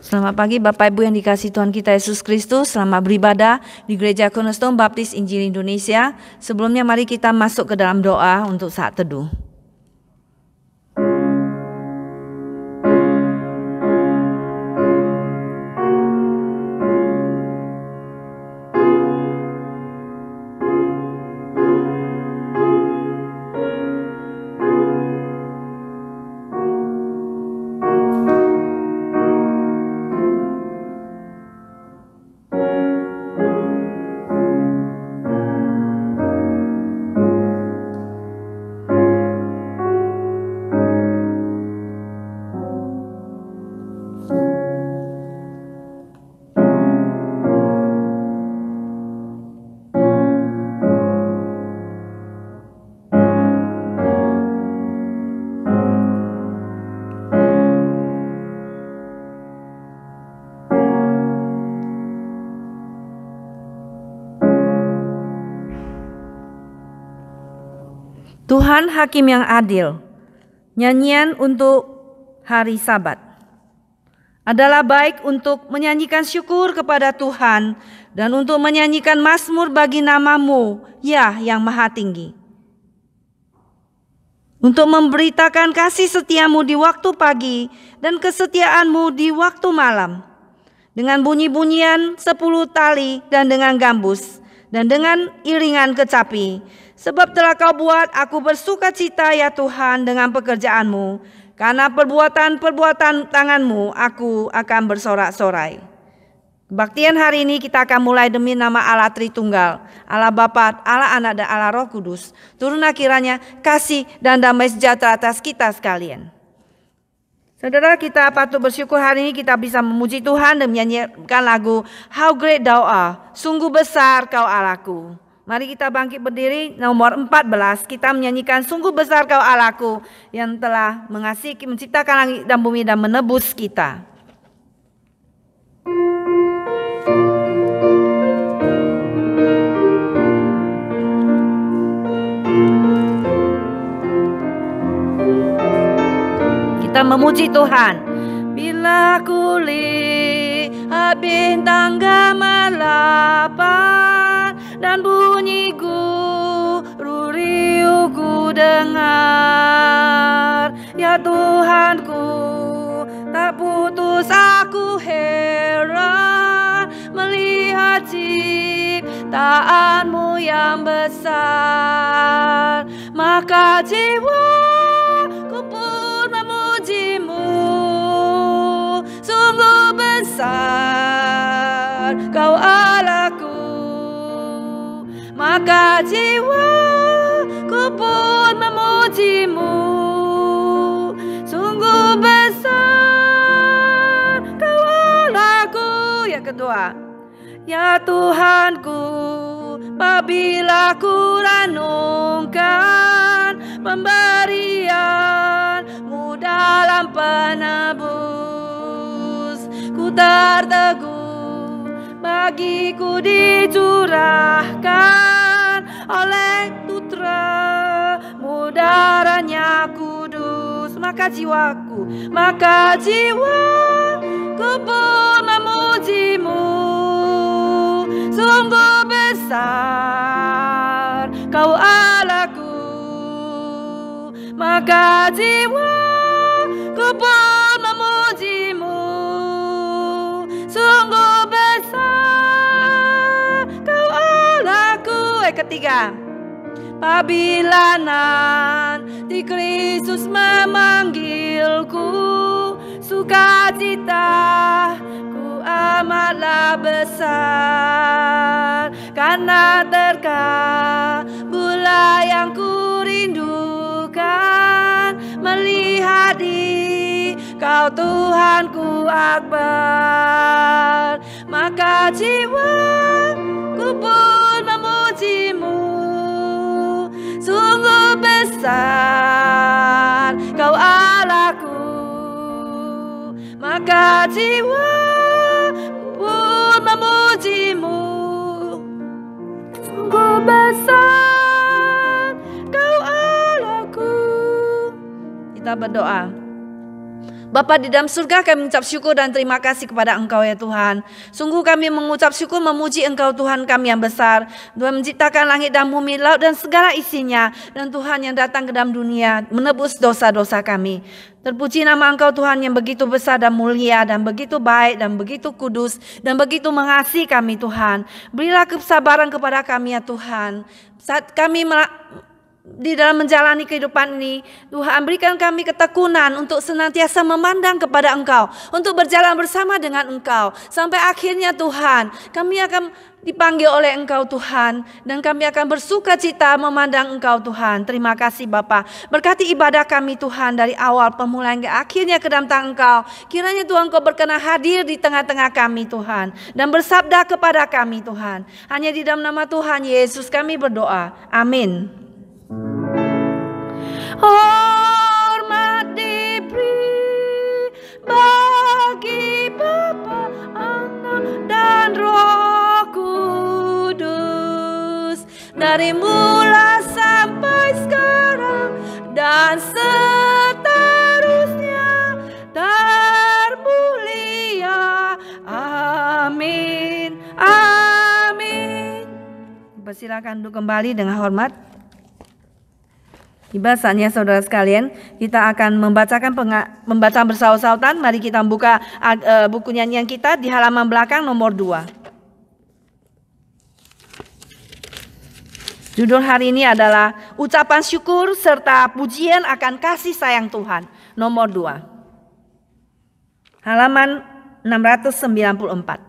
Selamat pagi Bapak Ibu yang dikasihi Tuhan kita Yesus Kristus. Selamat beribadah di Gereja Cornerstone Baptis Injil Indonesia. Sebelumnya mari kita masuk ke dalam doa untuk saat teduh. Tuhan Hakim yang adil, nyanyian untuk hari Sabat. Adalah baik untuk menyanyikan syukur kepada Tuhan dan untuk menyanyikan mazmur bagi nama-Mu, ya yang maha tinggi. Untuk memberitakan kasih setia-Mu di waktu pagi dan kesetiaan-Mu di waktu malam. Dengan bunyi-bunyian 10 tali dan dengan gambus dan dengan iringan kecapi. Sebab telah Kau buat aku bersuka cita ya Tuhan dengan pekerjaan-Mu. Karena perbuatan-perbuatan tangan-Mu aku akan bersorak-sorai. Kebaktian hari ini kita akan mulai demi nama Allah Tritunggal. Allah Bapa, Allah Anak dan Allah Roh Kudus. Turunlah kiranya kasih dan damai sejahtera atas kita sekalian. Saudara, kita patut bersyukur hari ini kita bisa memuji Tuhan dan menyanyikan lagu How Great Thou Art. Sungguh besar Kau Allahku. Mari kita bangkit berdiri, nomor 14, kita menyanyikan sungguh besar Kau Allahku yang telah mengasihi, menciptakan langit dan bumi dan menebus kita. Kita memuji Tuhan. Bila kulihat bintang gemilang dan bunyi guru riuh ku dengar, ya Tuhanku, tak putus aku heran melihat ciptaan-Mu yang besar. Maka jiwaku pun memuji-Mu, sungguh besar Kau Allahku. Maka jiwaku pun memuji-Mu, sungguh besar Kau Allahku. Yang kedua, ya Tuhanku, apabila ku renungkan pemberian-Mu dalam penebus, ku terteguh bagiku dicurahkan oleh putra-Mu darahnya kudus. Maka jiwaku pun memuji-Mu, sungguh besar Kau Allahku. Maka jiwaku pun memuji-Mu, sungguh besar Kau Allahku. Ketiga, apabila nanti Kristus memanggilku, sukacitaku amatlah besar, karena terkabullah yang ku rindukan, melihat di Kau Tuhanku akbar. Maka jiwaku pun memuji-Mu, sungguh besar besar, Kau Allahku. Maka jiwa pun memuji-Mu. Sungguh besar Kau Allahku. Kita berdoa. Bapa di dalam surga, kami mengucap syukur dan terima kasih kepada Engkau ya Tuhan. Sungguh kami mengucap syukur memuji Engkau Tuhan kami yang besar. Tuhan menciptakan langit dan bumi, laut dan segala isinya. Dan Tuhan yang datang ke dalam dunia menebus dosa-dosa kami. Terpuji nama Engkau Tuhan yang begitu besar dan mulia dan begitu baik dan begitu kudus dan begitu mengasihi kami Tuhan. Berilah kesabaran kepada kami ya Tuhan. Saat kami di dalam menjalani kehidupan ini, Tuhan berikan kami ketekunan untuk senantiasa memandang kepada Engkau, untuk berjalan bersama dengan Engkau. Sampai akhirnya Tuhan, kami akan dipanggil oleh Engkau Tuhan, dan kami akan bersuka cita memandang Engkau Tuhan. Terima kasih Bapa. Berkati ibadah kami Tuhan dari awal permulaan ke akhirnya ke dalam tangan Engkau. Kiranya Tuhan Kau berkenan hadir di tengah-tengah kami Tuhan, dan bersabda kepada kami Tuhan. Hanya di dalam nama Tuhan Yesus kami berdoa. Amin. Hormat diberi bagi Bapa, Anak dan Roh Kudus, dari mula sampai sekarang dan seterusnya termulia. Amin. Amin. Persilakan duduk kembali dengan hormat. Tiba saatnya saudara sekalian, kita akan membaca bersaut-sautan. Mari kita membuka buku nyanyian kita di halaman belakang nomor 2. Judul hari ini adalah ucapan syukur serta pujian akan kasih sayang Tuhan. Nomor 2. Halaman 694.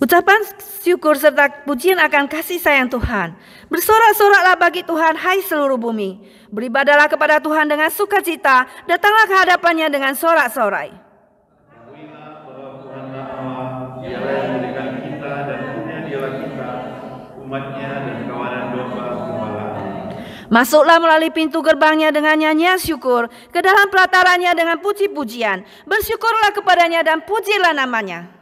Ucapan syukur serta pujian akan kasih sayang Tuhan. Bersorak-soraklah bagi Tuhan, hai seluruh bumi. Beribadahlah kepada Tuhan dengan sukacita. Datanglah ke hadapannya dengan sorak-sorai. Ketahuilah bahwa Tuhanlah Allah, Dialah yang memberikan kita dan punya Dialah kita, umatnya dan kawanan domba gembala. Masuklah melalui pintu gerbangnya dengan nyanyian syukur, ke dalam pelatarannya dengan puji-pujian. Bersyukurlah kepadanya dan pujilah namanya.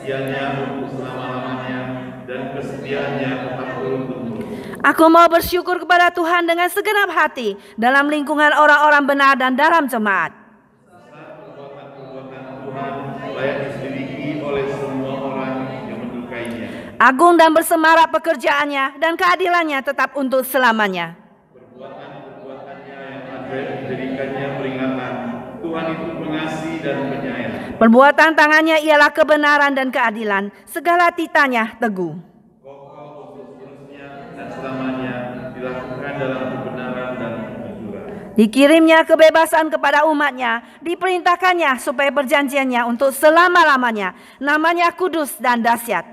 Setianya untuk selama-lamanya dan kesetiaannya tetap turun-temurun. Aku mau bersyukur kepada Tuhan dengan segenap hati dalam lingkungan orang-orang benar dan dalam jemaat. Perbuatan-perbuatan Tuhan layak diselidiki oleh semua orang yang mendukainya. Agung dan bersemarak pekerjaannya dan keadilannya tetap untuk selamanya. Perbuatan-perbuatannya yang ada dijadikannya peringatan. Tuhan itu mengasihi dan penyayang. Perbuatan tangannya ialah kebenaran dan keadilan. Segala titanya teguh. Kokoh untuk seterusnya dan selamanya dilakukan dalam kebenaran dan kejujuran. Dikirimnya kebebasan kepada umatnya. Diperintahkannya supaya perjanjiannya untuk selama-lamanya. Namanya kudus dan dahsyat.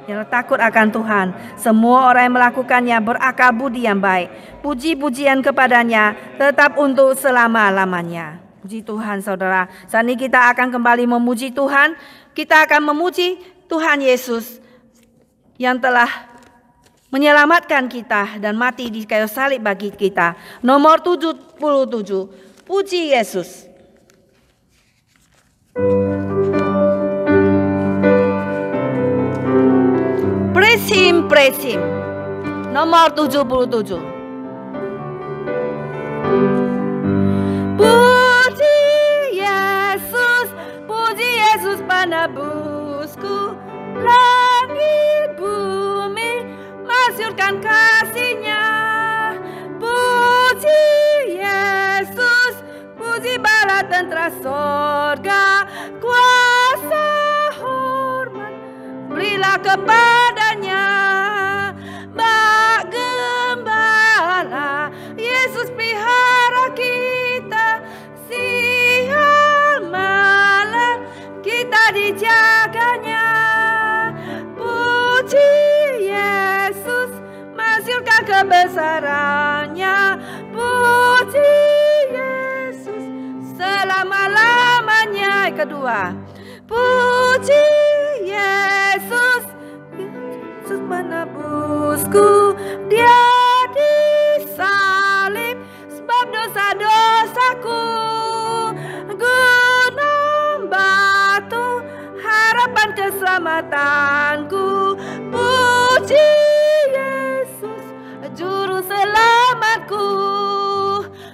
Yang takut akan Tuhan. Semua orang yang melakukannya berakal budi yang baik. Puji-pujian kepadanya tetap untuk selama-lamanya. Puji Tuhan saudara. Saat ini kita akan kembali memuji Tuhan. Kita akan memuji Tuhan Yesus yang telah menyelamatkan kita dan mati di kayu salib bagi kita. Nomor 77. Puji Yesus. Praise Him, praise Him. Nomor 77. Puji Yesus penebusku, langit bumi masyurkan kasih-Nya. Puji Yesus, puji bala tentara sorga, kuasa hormat berilah kepadanya. Bak gembala, Yesus pelihara kita, siang malam kita dijaganya. Puji Yesus, masyurkan kebesarannya. Puji Yesus selama-lamanya. kedua. Puji Yesus, Yesus menebusku, Dia disalib sebab dosa-dosaku. Gunung batu harapan keselamatanku. Puji Yesus juru selamatku.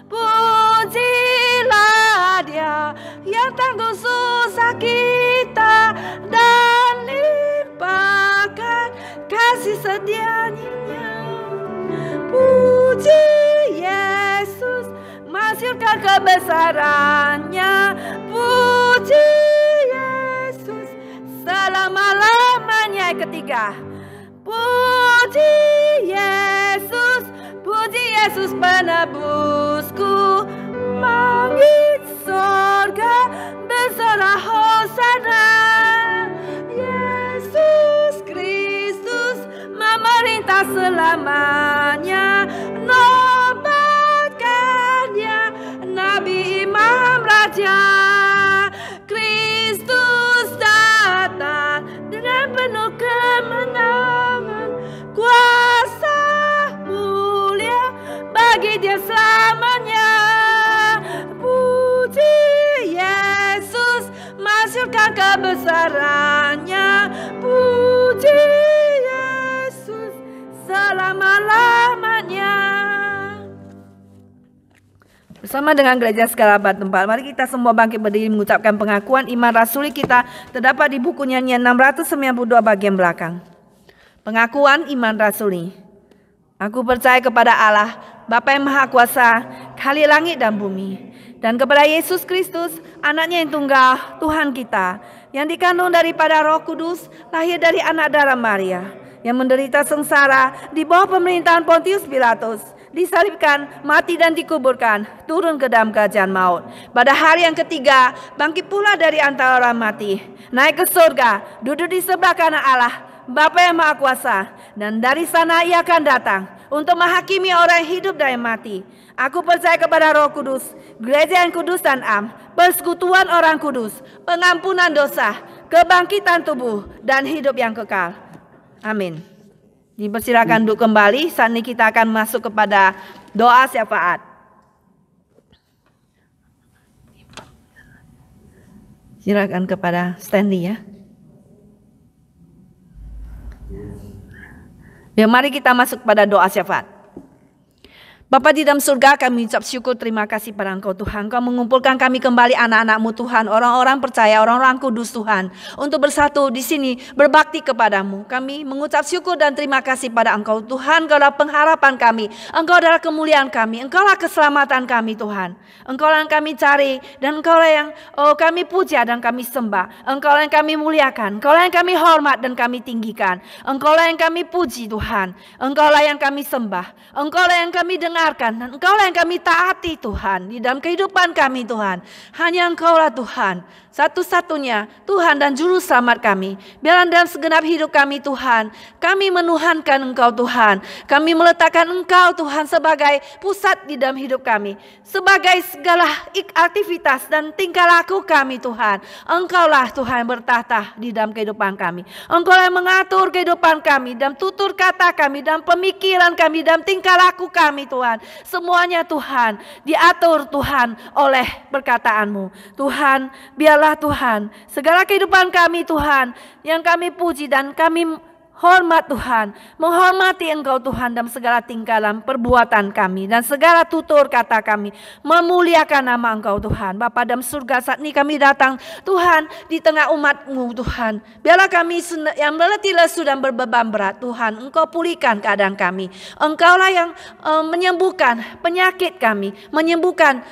Pujilah Dia yang tangguh susah kita dan limpahkan kasih setianya. Puji Yesus masyurkan kebesarannya. Puji Yesus selama-lamanya. Yang ketiga, puji Yesus, puji Yesus penebusku. Langit sorga bersorak hosana. Yesus Kristus memerintah selamanya. Nobatkan Dia Nabi Imam Raja. Kristus datang dengan penuh kemenangan. Kuasa mulia bagi Dia selamanya. Puji Yesus masyurkan kebesarannya. Puji Yesus selama-lamanya. Bersama dengan gereja segala abad tempat, mari kita semua bangkit berdiri mengucapkan pengakuan iman rasuli kita terdapat di buku nyanyian 692 bagian belakang. Pengakuan iman rasuli. Aku percaya kepada Allah, Bapa yang Maha Kuasa, Khalik langit dan bumi, dan kepada Yesus Kristus, anaknya yang tunggal, Tuhan kita, yang dikandung daripada Roh Kudus, lahir dari anak darah Maria, yang menderita sengsara di bawah pemerintahan Pontius Pilatus, disalibkan, mati dan dikuburkan, turun ke dalam kerajaan maut. Pada hari yang ketiga, bangkit pula dari antara orang mati, naik ke surga, duduk di sebelah kanan Allah, Bapa yang Maha Kuasa, dan dari sana Ia akan datang untuk menghakimi orang yang hidup dan yang mati. Aku percaya kepada Roh Kudus, gereja yang kudus dan am, persekutuan orang kudus, pengampunan dosa, kebangkitan tubuh, dan hidup yang kekal. Amin. Dipersilakan duduk kembali. Saat ini kita akan masuk kepada doa syafaat. Silakan kepada Stanley ya. Ya, mari kita masuk pada doa syafaat. Bapa di dalam surga, kami ucap syukur terima kasih pada Engkau Tuhan. Engkau mengumpulkan kami kembali anak-anak-Mu Tuhan, orang-orang percaya, orang-orang kudus Tuhan, untuk bersatu di sini berbakti kepadamu. Kami mengucap syukur dan terima kasih pada Engkau Tuhan. Engkau adalah pengharapan kami, Engkau adalah kemuliaan kami, Engkaulah keselamatan kami Tuhan. Engkaulah yang kami cari dan Engkaulah yang kami puja dan kami sembah. Engkaulah yang kami muliakan, Engkaulah yang kami hormat dan kami tinggikan. Engkaulah yang kami puji Tuhan, Engkaulah yang kami sembah, Engkaulah yang kami dengar. Dan Engkaulah yang kami taati Tuhan di dalam kehidupan kami Tuhan. Hanya Engkaulah Tuhan, satu-satunya Tuhan dan juru selamat kami. Biarlah dalam segenap hidup kami Tuhan, kami menuhankan Engkau Tuhan. Kami meletakkan Engkau Tuhan sebagai pusat di dalam hidup kami, sebagai segala aktivitas dan tingkah laku kami Tuhan. Engkaulah Tuhan yang bertahta di dalam kehidupan kami. Engkaulah yang mengatur kehidupan kami, dalam tutur kata kami, dalam pemikiran kami, dalam tingkah laku kami Tuhan. Semuanya Tuhan diatur Tuhan oleh perkataanmu. Tuhan, biarlah Tuhan segala kehidupan kami Tuhan yang kami puji dan kami hormat Tuhan, menghormati Engkau Tuhan dalam segala tingkah dalam perbuatan kami dan segala tutur kata kami, memuliakan nama Engkau Tuhan. Bapa dalam surga, saat ini kami datang Tuhan di tengah umat-Mu Tuhan. Biarlah kami yang letih lesu dan berbeban berat Tuhan, Engkau pulihkan keadaan kami. Engkaulah yang menyembuhkan penyakit kami, menyembuhkan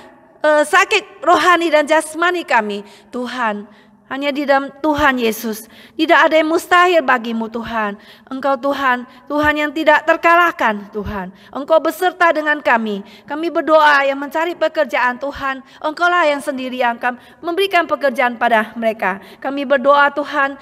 sakit rohani dan jasmani kami Tuhan. Hanya di dalam Tuhan Yesus, tidak ada yang mustahil bagimu Tuhan. Engkau Tuhan, Tuhan yang tidak terkalahkan Tuhan. Engkau beserta dengan kami. Kami berdoa yang mencari pekerjaan Tuhan. Engkaulah yang sendiri yang akan memberikan pekerjaan pada mereka. Kami berdoa Tuhan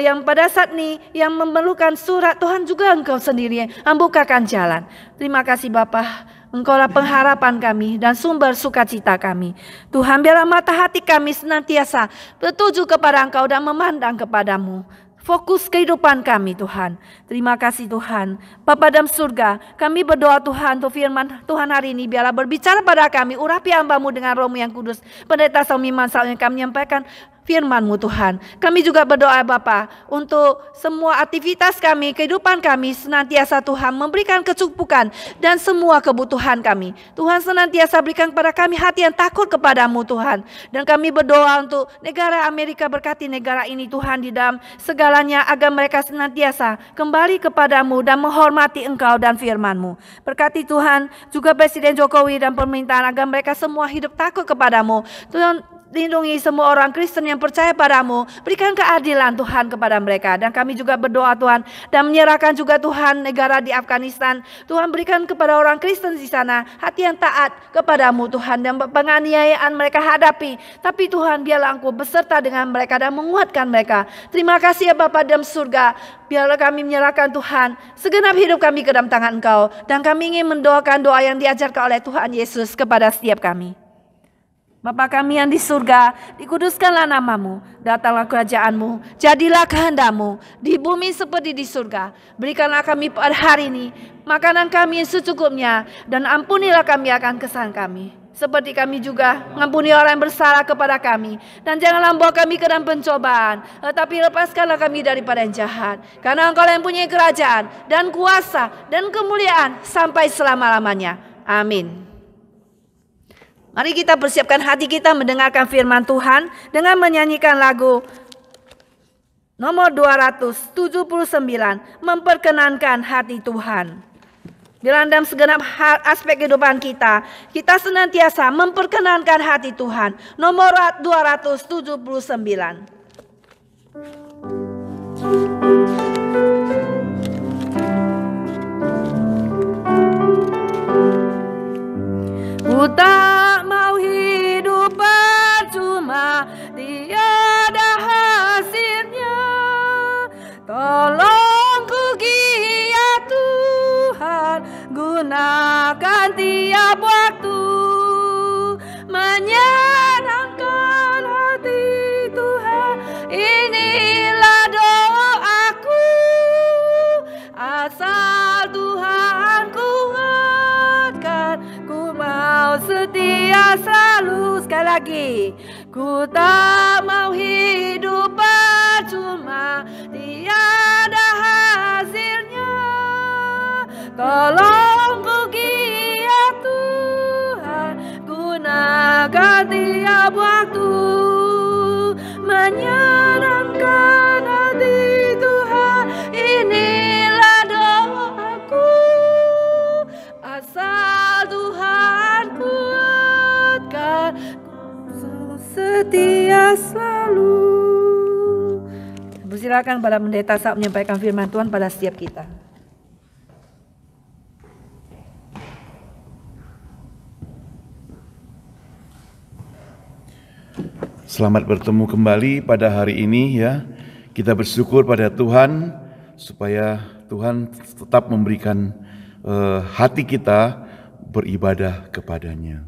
yang pada saat ini yang memerlukan surat Tuhan juga Engkau sendiri yang membukakan jalan. Terima kasih Bapa. Engkaulah pengharapan kami dan sumber sukacita kami. Tuhan, biarlah mata hati kami senantiasa bertuju kepada Engkau dan memandang kepadamu. Fokus kehidupan kami Tuhan. Terima kasih Tuhan. Bapa dalam surga, kami berdoa Tuhan untuk firman Tuhan hari ini. Biarlah berbicara pada kami. Urapi hamba-Mu dengan Roh-Mu yang kudus. Pendeta Saumi Mansal yang kami menyampaikan firman-Mu Tuhan. Kami juga berdoa Bapa untuk semua aktivitas kami, kehidupan kami senantiasa Tuhan memberikan kecukupan dan semua kebutuhan kami. Tuhan senantiasa berikan kepada kami hati yang takut kepadamu Tuhan. Dan kami berdoa untuk negara Amerika, berkati negara ini Tuhan di dalam segalanya agar mereka senantiasa kembali kepadamu dan menghormati Engkau dan firman-Mu. Berkati Tuhan juga Presiden Jokowi dan pemerintahan agar mereka semua hidup takut kepadamu. Tuhan, lindungi semua orang Kristen yang percaya padamu. Berikan keadilan Tuhan kepada mereka. Dan kami juga berdoa Tuhan dan menyerahkan juga Tuhan negara di Afghanistan. Tuhan berikan kepada orang Kristen di sana hati yang taat kepadamu Tuhan. Dan penganiayaan mereka hadapi. Tapi Tuhan biarlah Engkau beserta dengan mereka dan menguatkan mereka. Terima kasih ya Bapa dalam surga. Biarlah kami menyerahkan Tuhan segenap hidup kami ke dalam tangan Engkau. Dan kami ingin mendoakan doa yang diajarkan oleh Tuhan Yesus kepada setiap kami. Bapa kami yang di surga, dikuduskanlah namamu, datanglah kerajaan-Mu, jadilah kehendak-Mu di bumi seperti di surga. Berikanlah kami pada hari ini makanan kami yang secukupnya, dan ampunilah kami akan kesalahan kami, seperti kami juga mengampuni orang yang bersalah kepada kami. Dan janganlah membawa kami ke dalam pencobaan, tetapi lepaskanlah kami daripada yang jahat. Karena Engkau yang punya kerajaan dan kuasa dan kemuliaan sampai selama-lamanya. Amin. Mari kita persiapkan hati kita mendengarkan firman Tuhan dengan menyanyikan lagu nomor 279, memperkenankan hati Tuhan. Dalam segenap aspek kehidupan kita, kita senantiasa memperkenankan hati Tuhan. Nomor 279. Ku tak mau hidup percuma, tiada hasilnya. Tolong ku giat Tuhan, gunakan tiap waktu, menyenangkan hati Tuhan. Inilah doaku, asal Tuhan kuatkan. Ku mau setia selalu, sekali lagi. Ku tak mau hidup percuma, tiada hasilnya. Tolong ku giat Tuhan, gunakan tiap waktu, menyenangkan hati Tuhan. Inilah doaku, asal Tuhan kuatkan, ku setia selalu. Silakan pada pendeta saat menyampaikan firman Tuhan pada setiap kita. Selamat bertemu kembali pada hari ini ya. Kita bersyukur pada Tuhan supaya Tuhan tetap memberikan hati kita beribadah kepadanya.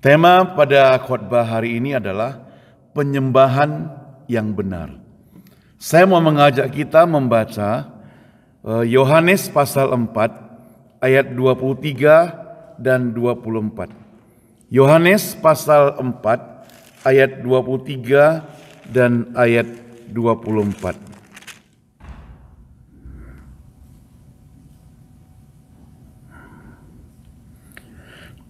Tema pada khotbah hari ini adalah penyembahan yang benar. Saya mau mengajak kita membaca Yohanes pasal 4 ayat 23 dan 24. Yohanes pasal 4 ayat 23 dan ayat 24.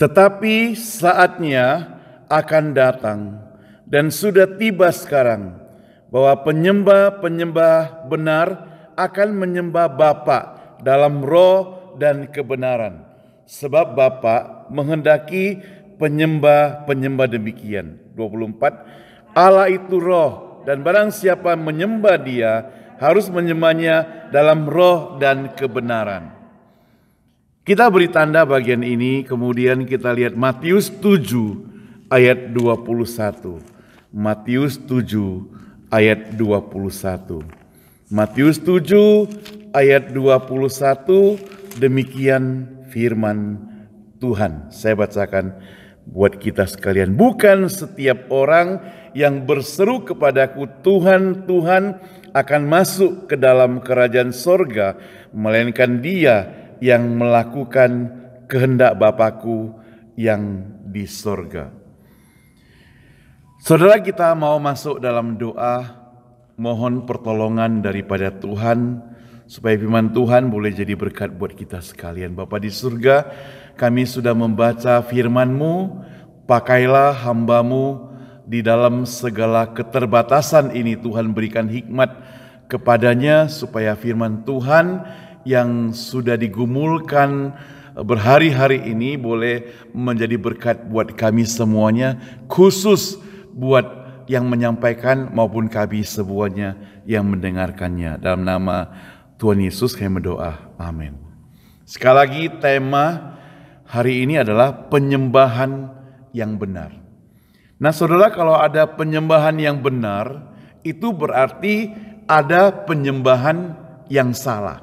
Tetapi saatnya akan datang dan sudah tiba sekarang bahwa penyembah-penyembah benar akan menyembah Bapa dalam roh dan kebenaran. Sebab Bapa menghendaki penyembah-penyembah demikian. 24. Allah itu roh, dan barang siapa menyembah Dia harus menyembahnya dalam roh dan kebenaran. Kita beri tanda bagian ini, kemudian kita lihat Matius 7 ayat 21. Matius 7 ayat 21. Matius 7 ayat 21, demikian firman Tuhan. Saya bacakan buat kita sekalian. Bukan setiap orang yang berseru kepadaku, Tuhan, Tuhan, akan masuk ke dalam kerajaan sorga, melainkan dia yang melakukan kehendak Bapa-Ku yang di sorga. Saudara, kita mau masuk dalam doa, mohon pertolongan daripada Tuhan, supaya firman Tuhan boleh jadi berkat buat kita sekalian. Bapa di surga, kami sudah membaca firman-Mu, pakailah hamba-Mu di dalam segala keterbatasan ini. Tuhan berikan hikmat kepadanya, supaya firman Tuhan yang sudah digumulkan berhari-hari ini boleh menjadi berkat buat kami semuanya, khusus buat yang menyampaikan maupun kami semuanya yang mendengarkannya. Dalam nama Tuhan Yesus kami berdoa, amin. Sekali lagi, tema hari ini adalah penyembahan yang benar. Nah saudara, kalau ada penyembahan yang benar, itu berarti ada penyembahan yang salah.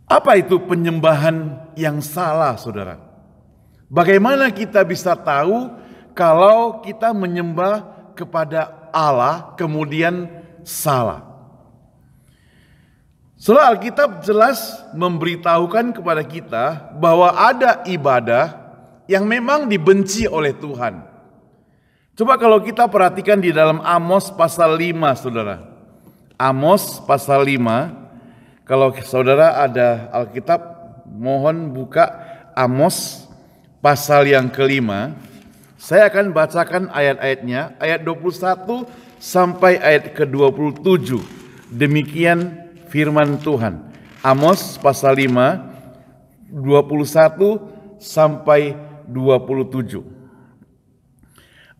Apa itu penyembahan yang salah, saudara? Bagaimana kita bisa tahu kalau kita menyembah kepada Allah kemudian salah? Saudara, Alkitab jelas memberitahukan kepada kita bahwa ada ibadah yang memang dibenci oleh Tuhan. Coba kalau kita perhatikan di dalam Amos pasal 5, saudara. Amos pasal 5, kalau saudara ada Alkitab, mohon buka Amos pasal yang ke-5. Saya akan bacakan ayat-ayatnya, ayat 21 sampai ayat ke-27. Demikian firman Tuhan. Amos pasal 5, 21 sampai 27.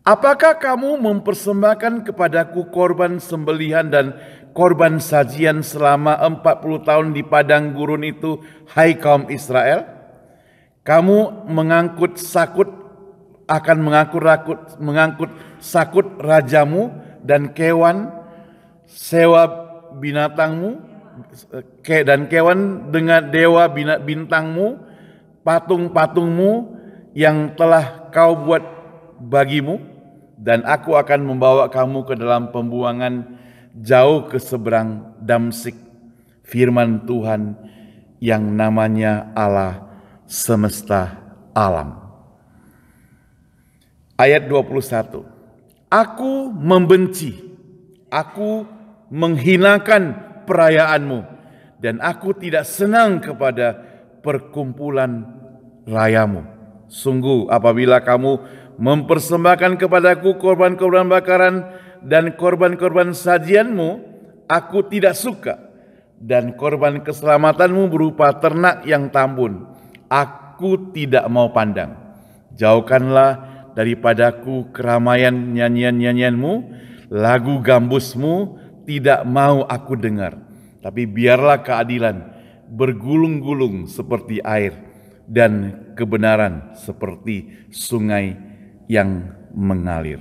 Apakah kamu mempersembahkan kepadaku korban sembelihan dan korban sajian selama 40 tahun di padang gurun itu, hai kaum Israel? Kamu mengangkut sakut rajamu dan kewan sewa binatangmu, dan kewan dengan dewa bintangmu, patung-patungmu yang telah kau buat bagimu, dan aku akan membawa kamu ke dalam pembuangan jauh ke seberang Damsik, firman Tuhan yang namanya Allah semesta alam. Ayat 21. Aku membenci, aku menghinakan perayaanmu, dan aku tidak senang kepada perkumpulan rayamu. Sungguh apabila kamu mempersembahkan kepadaku korban-korban bakaran dan korban-korban sajianmu, aku tidak suka, dan korban keselamatanmu berupa ternak yang tambun, aku tidak mau pandang. Jauhkanlah daripadaku keramaian nyanyian-nyanyianmu, lagu gambusmu tidak mau aku dengar. Tapi biarlah keadilan bergulung-gulung seperti air, dan kebenaran seperti sungai yang mengalir.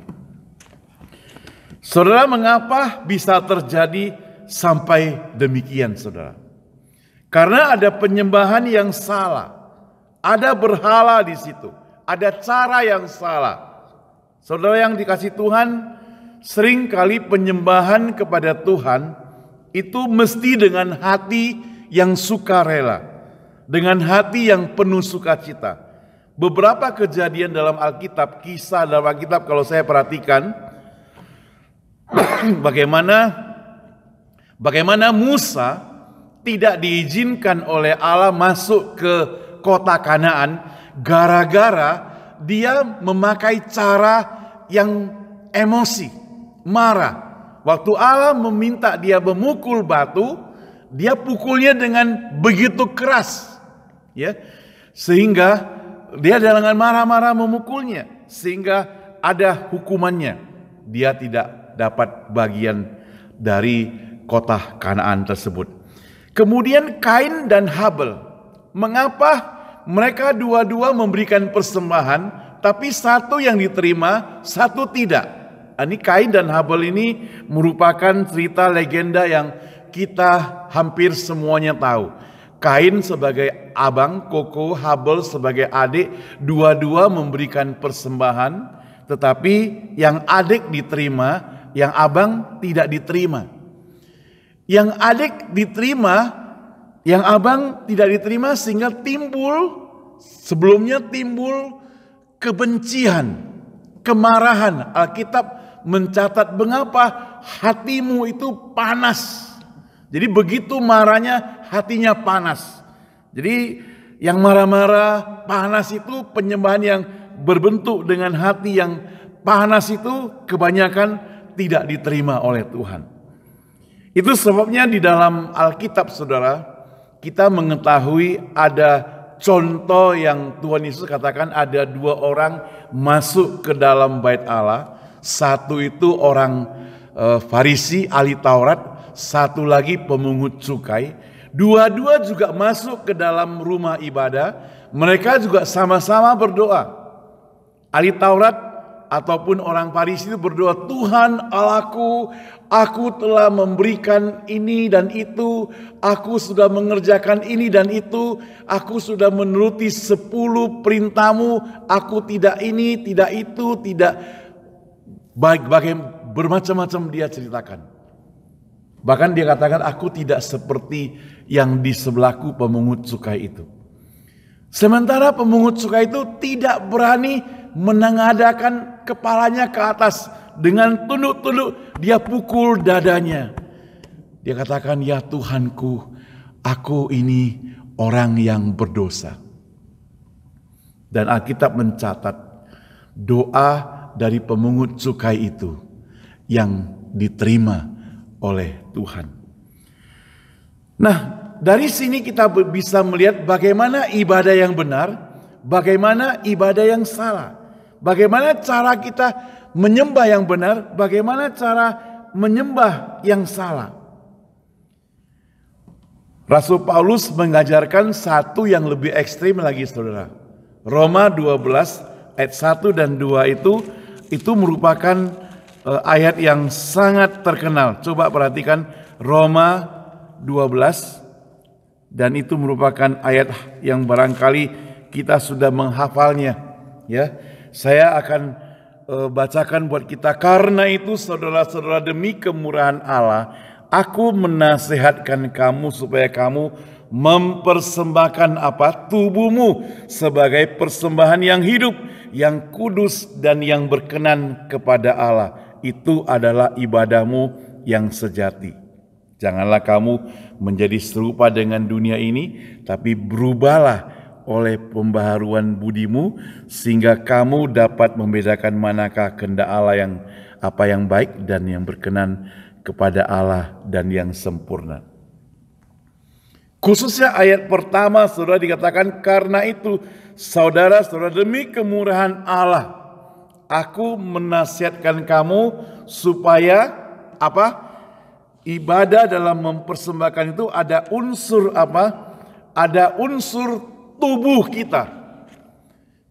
Saudara, mengapa bisa terjadi sampai demikian, saudara? Karena ada penyembahan yang salah, ada berhala di situ, ada cara yang salah. Saudara yang dikasih Tuhan, seringkali penyembahan kepada Tuhan itu mesti dengan hati yang sukarela, dengan hati yang penuh sukacita. Beberapa kejadian dalam Alkitab, kisah dalam Alkitab kalau saya perhatikan, bagaimana Musa tidak diizinkan oleh Allah masuk ke kota Kanaan gara-gara dia memakai cara yang emosi, marah. Waktu Allah meminta dia memukul batu, dia pukulnya dengan begitu keras, ya, sehingga dia dengan marah-marah memukulnya, sehingga ada hukumannya. Dia tidak dapat bagian dari kota Kanaan tersebut. Kemudian Kain dan Habel. Mengapa mereka dua-dua memberikan persembahan, tapi satu yang diterima, satu tidak? Ini Kain dan Habel ini merupakan cerita legenda yang kita hampir semuanya tahu. Kain sebagai abang, Koko, Habel sebagai adik, dua-dua memberikan persembahan, tetapi yang adik diterima, yang abang tidak diterima. Yang adik diterima, yang abang tidak diterima, sehingga sebelumnya timbul kebencian, kemarahan. Alkitab mencatat mengapa hatimu itu panas. Jadi begitu marahnya hatinya panas. Jadi yang marah-marah panas itu penyembahan yang berbentuk dengan hati yang panas itu kebanyakan tidak diterima oleh Tuhan. Itu sebabnya di dalam Alkitab saudara, kita mengetahui ada contoh yang Tuhan Yesus katakan ada 2 orang masuk ke dalam bait Allah. Satu itu orang Farisi, ahli Taurat. Satu lagi pemungut cukai. Dua-dua juga masuk ke dalam rumah ibadah. Mereka juga sama-sama berdoa. Ahli Taurat ataupun orang Farisi itu berdoa, Tuhan Allahku, aku telah memberikan ini dan itu, aku sudah mengerjakan ini dan itu, aku sudah menuruti 10 perintahmu, aku tidak ini, tidak itu, tidak baik, bermacam-macam dia ceritakan. Bahkan dia katakan, aku tidak seperti yang di sebelahku pemungut cukai itu. Sementara pemungut cukai itu tidak berani menengadakan kepalanya ke atas. Dengan tunduk-tunduk dia pukul dadanya. Dia katakan, ya Tuhanku, aku ini orang yang berdosa. Dan Alkitab mencatat doa dari pemungut cukai itu yang diterima oleh Tuhan. Nah, dari sini kita bisa melihat bagaimana ibadah yang benar, bagaimana ibadah yang salah, bagaimana cara kita menyembah yang benar, bagaimana cara menyembah yang salah. Rasul Paulus mengajarkan satu yang lebih ekstrim lagi saudara. Roma 12 ayat 1 dan 2 itu merupakan ayat yang sangat terkenal. Coba perhatikan Roma 12, dan itu merupakan ayat yang barangkali kita sudah menghafalnya. Ya, saya akan bacakan buat kita. Karena itu saudara-saudara, demi kemurahan Allah, aku menasihatkan kamu supaya kamu mempersembahkan tubuhmu sebagai persembahan yang hidup, yang kudus dan yang berkenan kepada Allah. Itu adalah ibadahmu yang sejati. Janganlah kamu menjadi serupa dengan dunia ini, tapi berubahlah oleh pembaharuan budimu, sehingga kamu dapat membedakan manakah kehendak Allah apa yang baik dan yang berkenan kepada Allah dan yang sempurna. Khususnya ayat pertama saudara dikatakan, karena itu saudara-saudara, demi kemurahan Allah, aku menasihatkan kamu supaya ibadah dalam mempersembahkan itu ada unsur Ada unsur tubuh kita.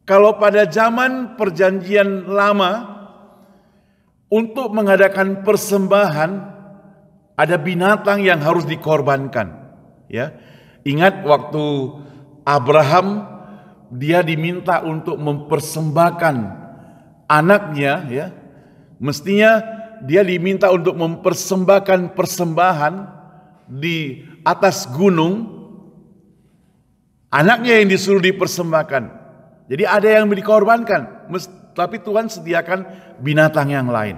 Kalau pada zaman perjanjian lama, untuk mengadakan persembahan ada binatang yang harus dikorbankan. Ya, ingat waktu Abraham dia diminta untuk mempersembahkan anaknya, ya, mestinya dia diminta untuk mempersembahkan persembahan di atas gunung, anaknya yang disuruh dipersembahkan. Jadi ada yang dikorbankan, tapi Tuhan sediakan binatang yang lain.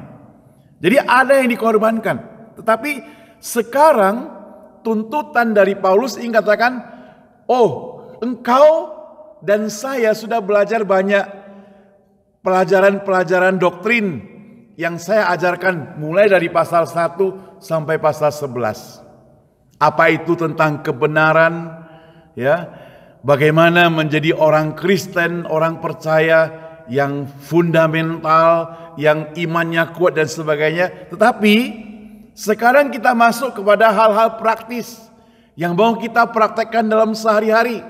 Jadi ada yang dikorbankan. Tetapi sekarang tuntutan dari Paulus ingin katakan, engkau dan saya sudah belajar banyak pelajaran-pelajaran doktrin yang saya ajarkan mulai dari pasal 1 sampai pasal 11. Apa itu tentang kebenaran, ya, bagaimana menjadi orang Kristen, orang percaya yang fundamental, yang imannya kuat dan sebagainya. Tetapi sekarang kita masuk kepada hal-hal praktis yang mau kita praktekkan dalam sehari-hari.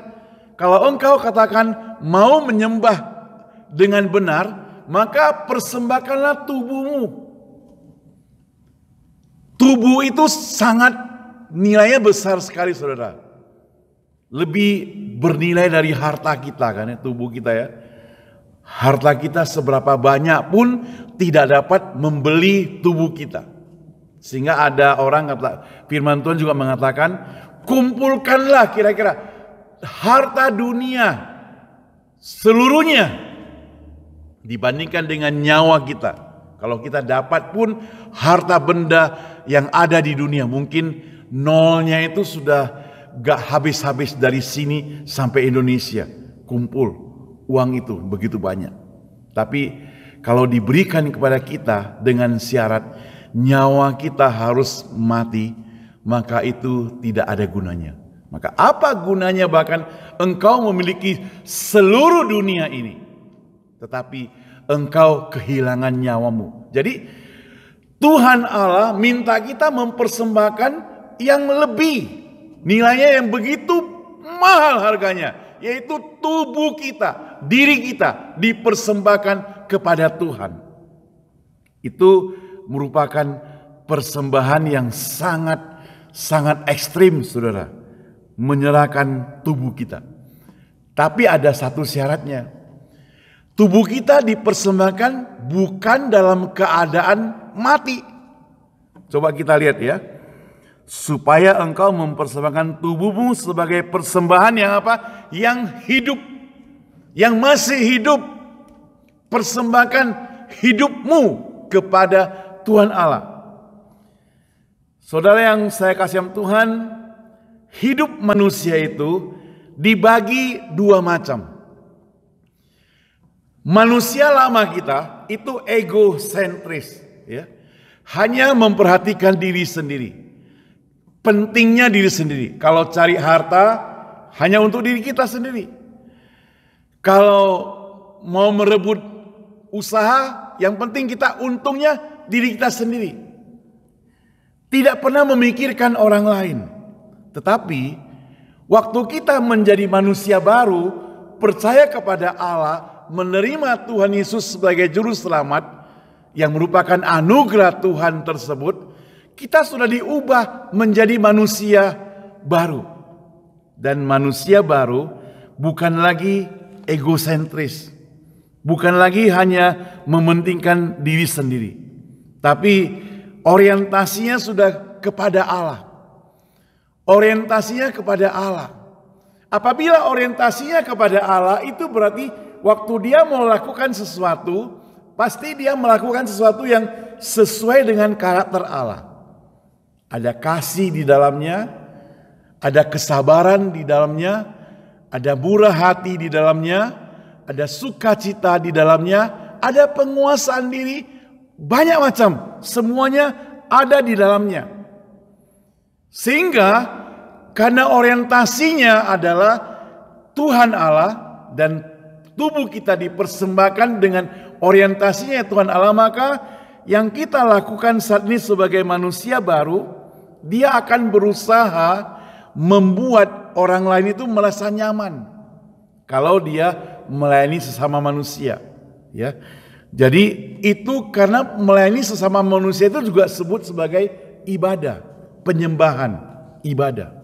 Kalau engkau katakan mau menyembah dengan benar, maka persembahkanlah tubuhmu. Tubuh itu sangat nilainya besar sekali saudara. lebih bernilai dari harta kita kan ya, tubuh kita ya. Harta kita seberapa banyak pun tidak dapat membeli tubuh kita. Sehingga ada orang kata, firman Tuhan juga mengatakan, kumpulkanlah kira-kira harta dunia seluruhnya dibandingkan dengan nyawa kita. Kalau kita dapat pun harta benda yang ada di dunia, mungkin nolnya itu sudah gak habis-habis dari sini sampai Indonesia. Kumpul uang itu begitu banyak. Tapi kalau diberikan kepada kita dengan syarat nyawa kita harus mati, maka itu tidak ada gunanya. Maka apa gunanya bahkan engkau memiliki seluruh dunia ini, tetapi engkau kehilangan nyawamu. Jadi Tuhan Allah minta kita mempersembahkan yang lebih, nilainya yang begitu mahal harganya, yaitu tubuh kita, diri kita dipersembahkan kepada Tuhan. Itu merupakan persembahan yang sangat ekstrim, saudara, menyerahkan tubuh kita. Tapi ada satu syaratnya, tubuh kita dipersembahkan bukan dalam keadaan mati. Coba kita lihat ya, supaya engkau mempersembahkan tubuhmu sebagai persembahan yang apa? Yang hidup, yang masih hidup. Persembahkan hidupmu kepada Tuhan Allah. Saudara yang saya kasih Tuhan, hidup manusia itu dibagi dua macam. Manusia lama kita itu egosentris, ya. Hanya memperhatikan diri sendiri. Pentingnya diri sendiri. Kalau cari harta hanya untuk diri kita sendiri. Kalau mau merebut usaha, yang penting kita untungnya diri kita sendiri. Tidak pernah memikirkan orang lain. Tetapi waktu kita menjadi manusia baru, percaya kepada Allah, menerima Tuhan Yesus sebagai juru selamat yang merupakan anugerah Tuhan tersebut, kita sudah diubah menjadi manusia baru. Dan manusia baru bukan lagi egosentris, bukan lagi hanya mementingkan diri sendiri, tapi orientasinya sudah kepada Allah. Orientasinya kepada Allah. Apabila orientasinya kepada Allah, itu berarti waktu dia melakukan sesuatu, pasti dia melakukan sesuatu yang sesuai dengan karakter Allah. Ada kasih di dalamnya, ada kesabaran di dalamnya, ada murah hati di dalamnya, ada sukacita di dalamnya, ada penguasaan diri, banyak macam, semuanya ada di dalamnya. Sehingga karena orientasinya adalah Tuhan Allah dan tubuh kita dipersembahkan dengan orientasinya Tuhan Allah, maka yang kita lakukan saat ini sebagai manusia baru, dia akan berusaha membuat orang lain itu merasa nyaman kalau dia melayani sesama manusia, ya. Jadi itu karena melayani sesama manusia itu juga sebut sebagai ibadah, penyembahan, ibadah.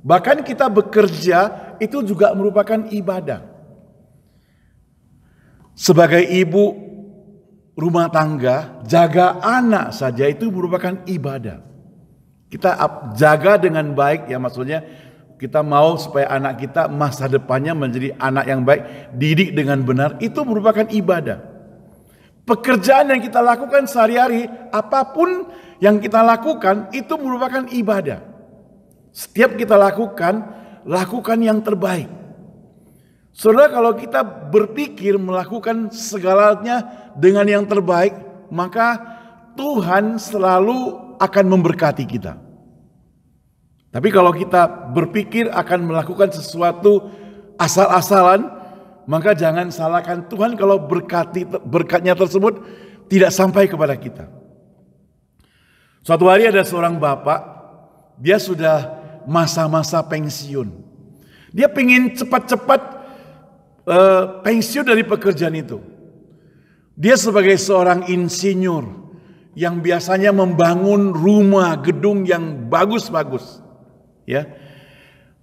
Bahkan kita bekerja itu juga merupakan ibadah. Sebagai ibu rumah tangga, jaga anak saja itu merupakan ibadah. Kita jaga dengan baik, ya, maksudnya kita mau supaya anak kita masa depannya menjadi anak yang baik, didik dengan benar, itu merupakan ibadah. Pekerjaan yang kita lakukan sehari-hari, apapun yang kita lakukan itu merupakan ibadah. Setiap kita lakukan yang terbaik. Saudara, kalau kita berpikir melakukan segalanya dengan yang terbaik, maka Tuhan selalu akan memberkati kita. Tapi kalau kita berpikir akan melakukan sesuatu asal-asalan, maka jangan salahkan Tuhan kalau berkatnya tersebut tidak sampai kepada kita. Suatu hari ada seorang bapak, dia sudah masa-masa pensiun. Dia pengen cepat-cepat pensiun dari pekerjaan itu. Dia sebagai seorang insinyur yang biasanya membangun rumah, gedung yang bagus-bagus, ya.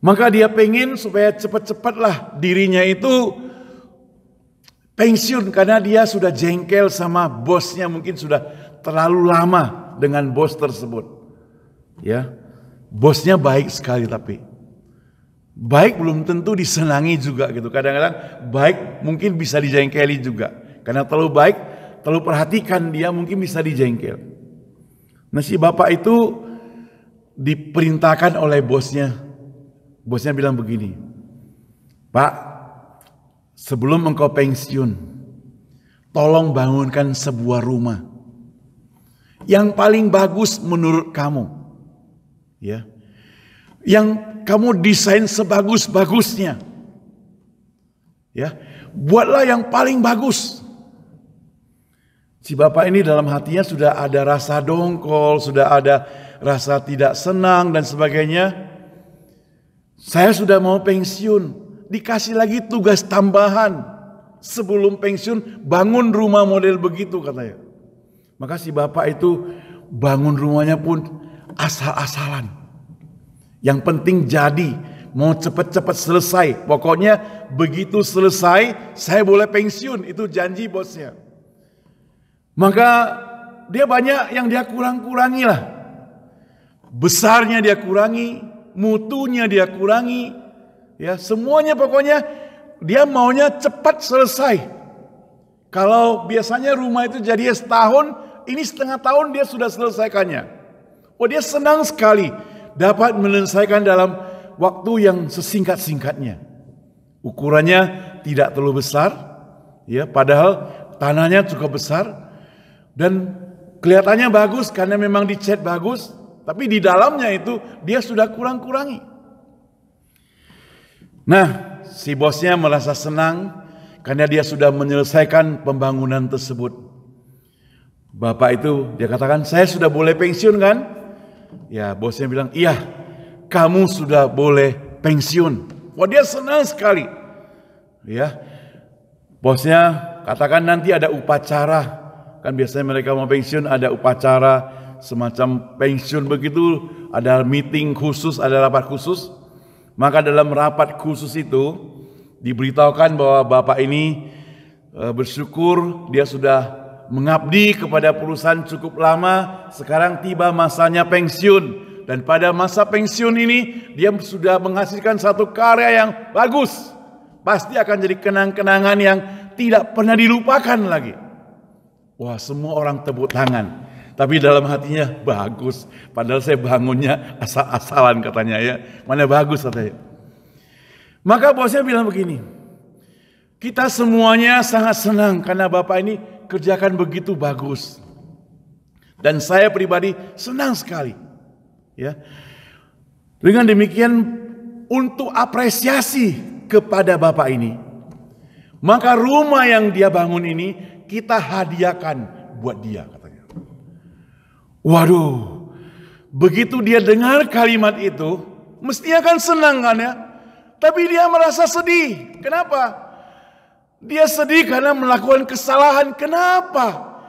Maka dia pengen supaya cepat-cepatlah dirinya itu pensiun karena dia sudah jengkel sama bosnya, mungkin sudah terlalu lama dengan bos tersebut. Ya, bosnya baik sekali tapi baik belum tentu disenangi juga gitu. Kadang-kadang baik mungkin bisa dijengkeli juga. Karena terlalu baik, terlalu perhatikan dia mungkin bisa dijengkel. Nah si bapak itu diperintahkan oleh bosnya. Bosnya bilang begini, Pak, sebelum engkau pensiun, tolong bangunkan sebuah rumah yang paling bagus menurut kamu, ya, yang kamu desain sebagus-bagusnya, ya, buatlah yang paling bagus. Si bapak ini dalam hatinya sudah ada rasa dongkol, sudah ada rasa tidak senang dan sebagainya. Saya sudah mau pensiun, dikasih lagi tugas tambahan sebelum pensiun bangun rumah model begitu katanya. Maka si bapak itu bangun rumahnya pun asal-asalan. Yang penting jadi, mau cepat-cepat selesai. Pokoknya begitu selesai saya boleh pensiun, itu janji bosnya. Maka dia banyak yang dia kurang-kurangi lah. Besarnya dia kurangi, mutunya dia kurangi, ya semuanya pokoknya dia maunya cepat selesai. Kalau biasanya rumah itu jadi setahun, ini setengah tahun dia sudah selesaikannya. Oh dia senang sekali dapat menyelesaikan dalam waktu yang sesingkat-singkatnya. Ukurannya tidak terlalu besar, ya padahal tanahnya cukup besar dan kelihatannya bagus karena memang dicat bagus. Tapi di dalamnya itu dia sudah kurang-kurangi. Nah, si bosnya merasa senang karena dia sudah menyelesaikan pembangunan tersebut. Bapak itu dia katakan, saya sudah boleh pensiun kan? Ya, bosnya bilang, iya, kamu sudah boleh pensiun. Wah, dia senang sekali. Ya, bosnya katakan nanti ada upacara. Kan biasanya mereka mau pensiun ada upacara. Semacam pensiun begitu, ada meeting khusus, ada rapat khusus. Maka dalam rapat khusus itu diberitahukan bahwa bapak ini bersyukur dia sudah mengabdi kepada perusahaan cukup lama, sekarang tiba masanya pensiun. Dan pada masa pensiun ini dia sudah menghasilkan satu karya yang bagus. Pasti akan jadi kenang-kenangan yang tidak pernah dilupakan lagi. Wah, semua orang tepuk tangan. Tapi dalam hatinya bagus. Padahal saya bangunnya asal-asalan katanya ya. Mana bagus katanya. Maka bosnya bilang begini. Kita semuanya sangat senang karena bapak ini kerjakan begitu bagus. Dan saya pribadi senang sekali. Ya. Dengan demikian untuk apresiasi kepada bapak ini. Maka rumah yang dia bangun ini kita hadiahkan buat dia katanya. Waduh, begitu dia dengar kalimat itu, mestinya kan senang kan ya. Tapi dia merasa sedih. Kenapa? Dia sedih karena melakukan kesalahan. Kenapa?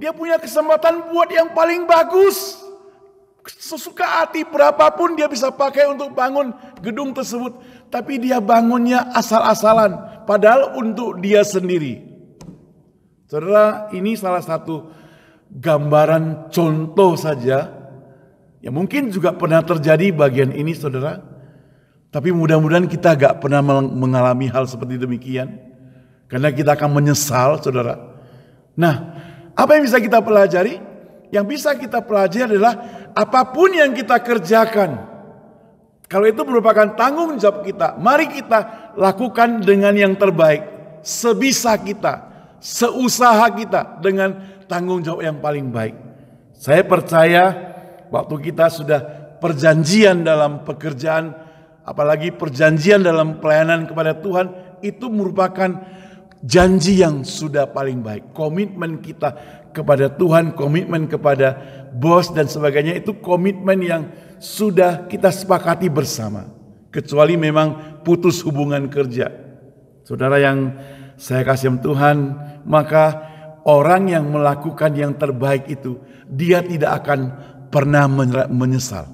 Dia punya kesempatan buat yang paling bagus. Sesuka hati berapapun dia bisa pakai untuk bangun gedung tersebut. Tapi dia bangunnya asal-asalan. Padahal untuk dia sendiri. Saudara, ini salah satu gambaran contoh saja, ya mungkin juga pernah terjadi bagian ini saudara, tapi mudah-mudahan kita gak pernah mengalami hal seperti demikian, karena kita akan menyesal saudara. Nah, apa yang bisa kita pelajari? Yang bisa kita pelajari adalah apapun yang kita kerjakan, kalau itu merupakan tanggung jawab kita, mari kita lakukan dengan yang terbaik, sebisa kita, seusaha kita, dengan tanggung jawab yang paling baik. Saya percaya waktu kita sudah perjanjian dalam pekerjaan, apalagi perjanjian dalam pelayanan kepada Tuhan, itu merupakan janji yang sudah paling baik. Komitmen kita kepada Tuhan, komitmen kepada bos dan sebagainya, itu komitmen yang sudah kita sepakati bersama. Kecuali memang putus hubungan kerja. Saudara yang saya kasih Tuhan, maka orang yang melakukan yang terbaik itu, dia tidak akan pernah menyesal.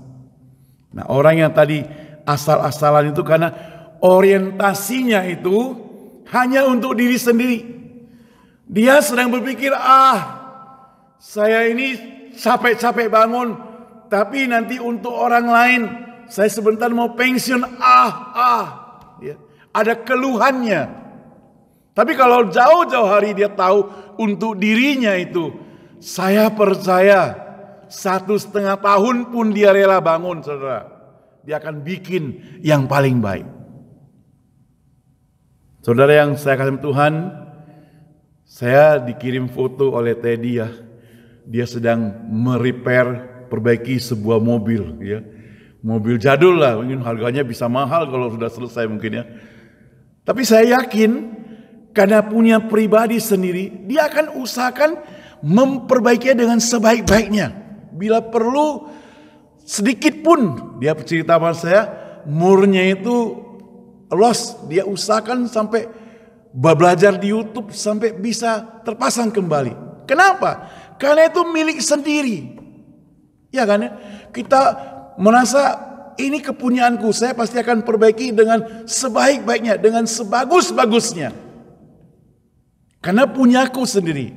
Nah, orang yang tadi asal-asalan itu karena orientasinya itu hanya untuk diri sendiri. Dia sedang berpikir, saya ini capek-capek bangun, tapi nanti untuk orang lain, saya sebentar mau pensiun, ya. Ada keluhannya. Tapi kalau jauh-jauh hari dia tahu untuk dirinya itu, saya percaya 1,5 tahun pun dia rela bangun, saudara. Dia akan bikin yang paling baik. Saudara yang saya kasih Tuhan, saya dikirim foto oleh Teddy ya. Dia sedang perbaiki sebuah mobil ya. Mobil jadul lah, mungkin harganya bisa mahal kalau sudah selesai mungkin ya. Tapi saya yakin karena punya pribadi sendiri, dia akan usahakan memperbaikinya dengan sebaik-baiknya. Bila perlu sedikit pun, dia cerita sama saya, murnya itu loss, dia usahakan sampai belajar di YouTube sampai bisa terpasang kembali. Kenapa? Karena itu milik sendiri. Ya kan ya? Kita merasa ini kepunyaanku, saya pasti akan perbaiki dengan sebaik-baiknya, dengan sebagus-bagusnya. Karena punyaku sendiri.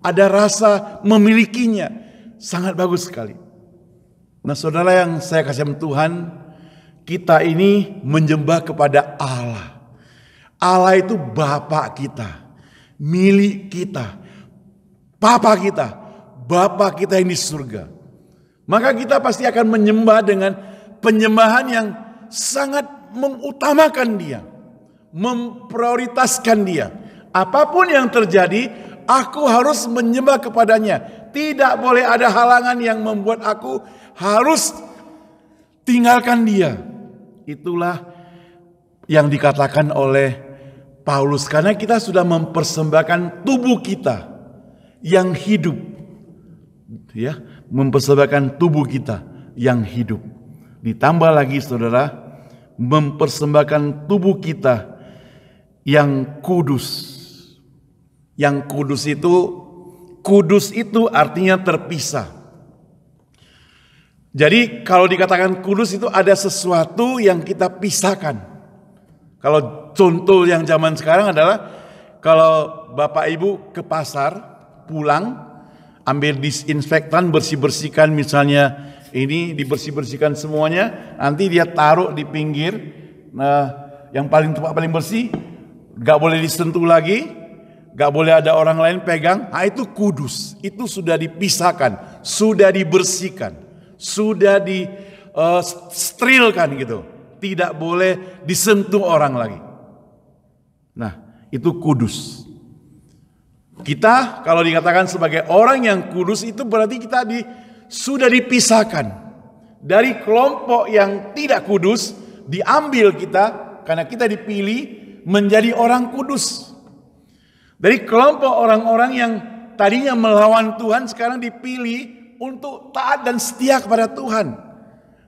Ada rasa memilikinya. Sangat bagus sekali. Nah saudara yang saya kasih Tuhan, kita ini menyembah kepada Allah. Allah itu Bapa kita, milik kita, Papa kita, Bapa kita yang di surga. Maka kita pasti akan menyembah dengan penyembahan yang sangat mengutamakan Dia, memprioritaskan Dia. Apapun yang terjadi, aku harus menyembah kepadanya. Tidak boleh ada halangan yang membuat aku harus tinggalkan Dia. Itulah yang dikatakan oleh Paulus. Karena kita sudah mempersembahkan tubuh kita yang hidup. Ya, mempersembahkan tubuh kita yang hidup. Ditambah lagi saudara, mempersembahkan tubuh kita yang kudus. Yang kudus itu artinya terpisah. Jadi kalau dikatakan kudus itu ada sesuatu yang kita pisahkan. Kalau contoh yang zaman sekarang adalah kalau Bapak Ibu ke pasar pulang ambil disinfektan, bersih-bersihkan misalnya ini dibersih-bersihkan semuanya, nanti dia taruh di pinggir. Nah, yang tempat paling bersih, gak boleh disentuh lagi, gak boleh ada orang lain pegang. Nah, itu kudus, itu sudah dipisahkan, sudah dibersihkan, sudah disterilkan gitu. Tidak boleh disentuh orang lagi. Nah, itu kudus. Kita kalau dikatakan sebagai orang yang kudus itu berarti kita sudah dipisahkan dari kelompok yang tidak kudus, diambil kita karena kita dipilih menjadi orang kudus. Dari kelompok orang-orang yang tadinya melawan Tuhan sekarang dipilih untuk taat dan setia kepada Tuhan.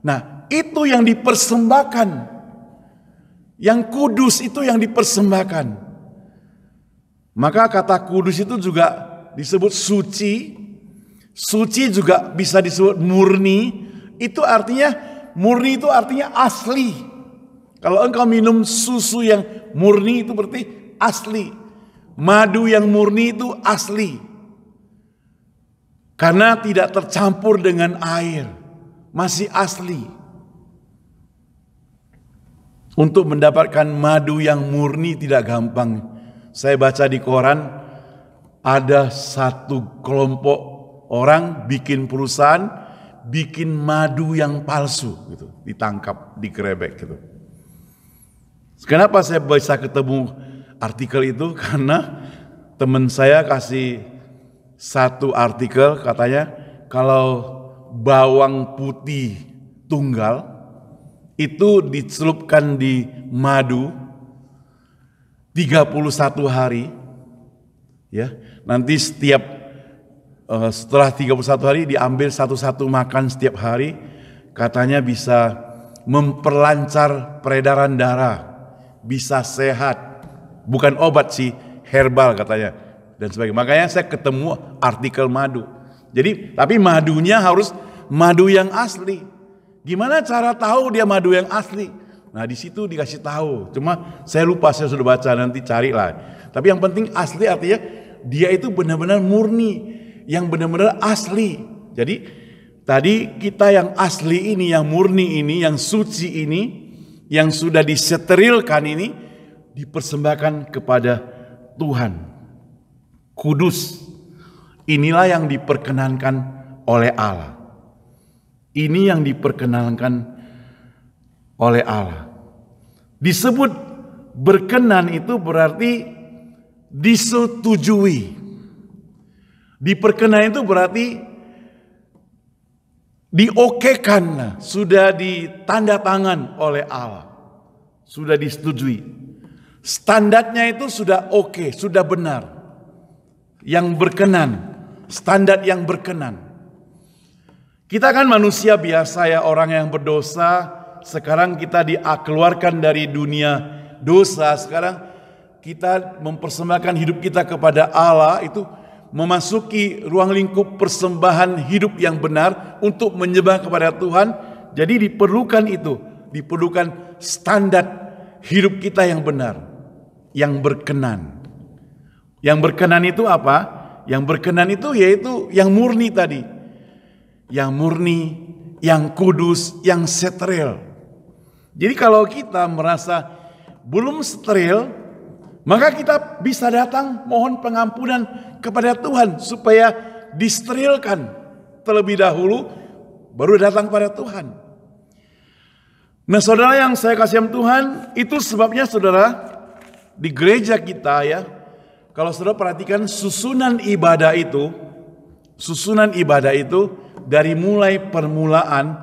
Nah, itu yang dipersembahkan. Yang kudus itu yang dipersembahkan. Maka kata kudus itu juga disebut suci. Suci juga bisa disebut murni. Itu artinya, murni itu artinya asli. Kalau engkau minum susu yang murni itu berarti asli. Madu yang murni itu asli. Karena tidak tercampur dengan air. Masih asli. Untuk mendapatkan madu yang murni tidak gampang. Saya baca di koran, ada satu kelompok orang bikin perusahaan, bikin madu yang palsu, gitu, ditangkap, digerebek, gitu. Kenapa saya bisa ketemu artikel itu? Karena teman saya kasih satu artikel, katanya kalau bawang putih tunggal itu dicelupkan di madu 31 hari, ya. Nanti setelah 31 hari diambil satu-satu makan setiap hari, katanya bisa memperlancar peredaran darah, bisa sehat, bukan obat sih, herbal katanya dan sebagainya. Makanya saya ketemu artikel madu. Jadi, tapi madunya harus madu yang asli. Gimana cara tahu dia madu yang asli? Nah, di situ dikasih tahu. Cuma saya lupa, saya sudah baca, nanti carilah. Tapi yang penting asli artinya dia itu benar-benar murni, yang benar-benar asli. Jadi tadi kita yang asli ini, yang murni ini, yang suci ini, yang sudah disterilkan ini, dipersembahkan kepada Tuhan. Kudus. Inilah yang diperkenankan oleh Allah. Ini yang diperkenankan oleh Allah. Disebut berkenan itu berarti disetujui. Diperkenan itu berarti diokekan, sudah ditanda tangan oleh Allah. Sudah disetujui. Standarnya itu sudah oke, sudah benar. Yang berkenan, standar yang berkenan. Kita kan manusia biasa ya, orang yang berdosa. Sekarang kita dikeluarkan dari dunia dosa. Sekarang kita mempersembahkan hidup kita kepada Allah, itu memasuki ruang lingkup persembahan hidup yang benar untuk menyembah kepada Tuhan. Jadi diperlukan itu, diperlukan standar hidup kita yang benar, yang berkenan. Yang berkenan itu apa? Yang berkenan itu yaitu yang murni tadi. Yang murni, yang kudus, yang steril. Jadi kalau kita merasa belum steril, maka kita bisa datang mohon pengampunan kepada Tuhan supaya disterilkan terlebih dahulu, baru datang pada Tuhan. Nah, saudara yang saya kasih Tuhan, itu sebabnya saudara di gereja kita ya, kalau saudara perhatikan susunan ibadah itu dari mulai permulaan